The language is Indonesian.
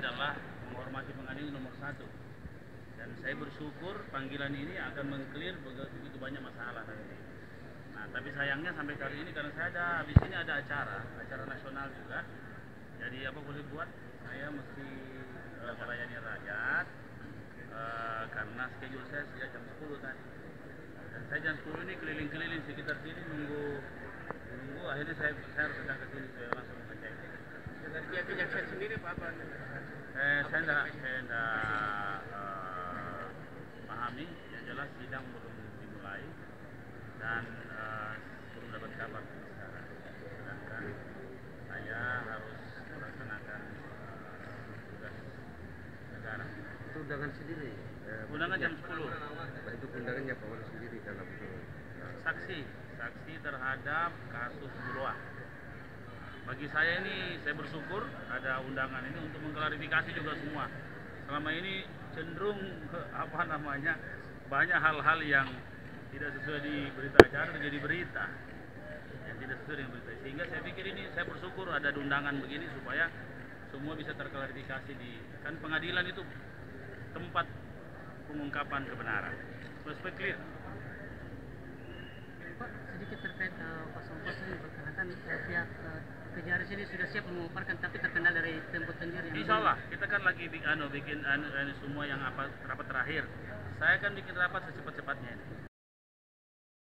adalah menghormati pengadilan nomor satu. Dan saya bersyukur panggilan ini akan mengclear begitu banyak masalah nanti. Nah, tapi sayangnya sampai kali ini karena saya ada habis ini ada acara nasional juga. Jadi apa boleh buat saya mesti melayani rakyat karena schedule saya sejak jam 10 tadi. Dan saya jam 10 ini keliling-keliling sekitar sini nunggu akhirnya saya harus datang ke sini saya langsung ngecek. Dari pihak kejaksaan sendiri apa? Saya tidak pahami, yang jelas sidang belum dimulai dan belum dapat kabar sekarang. Sedangkan saya harus melaksanakan tugas negara. Itu undangan sendiri? Undangan jam 10. Nah, itu undangannya Pak Wali sendiri dalam itu? Saksi terhadap kasus Buruah. Bagi saya ini, saya bersyukur ada undangan ini untuk mengklarifikasi juga semua. Selama ini cenderung banyak hal-hal yang tidak sesuai di berita acara menjadi berita yang tidak sesuai dengan berita. Sehingga saya pikir ini saya bersyukur ada undangan begini supaya semua bisa terklarifikasi kan pengadilan itu tempat pengungkapan kebenaran. Supaya clear. Pak, sedikit terkait pasal ini perkenalkan pihak Kejari sini sudah siap menguparkan tapi terkendala dari tempo sendiri. Insya Allah kita kan lagi bikin semua yang rapat terakhir. Saya kan bikin rapat secepat-cepatnya ini.